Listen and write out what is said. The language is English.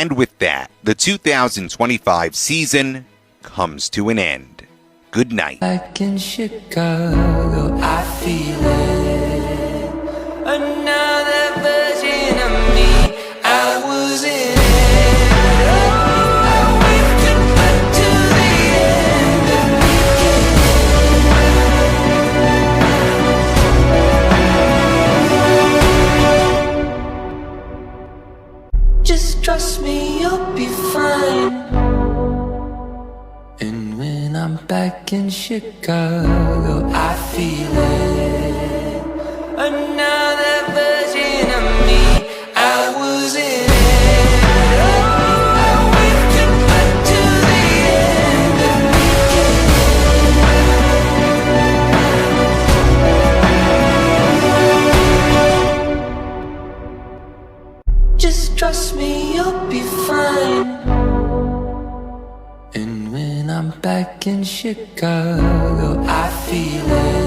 And with that, the 2025 season comes to an end. Good night. Back in Chicago, I feel it. Another version of me, I was in it. I waved goodbye to the end of me. Just trust me, you'll be fine. And when I'm back in Chicago, I feel it. Another version of me, I was in it. I waved goodbye to the end of me. Just trust me, you'll be fine. And when I'm back in Chicago, I feel it.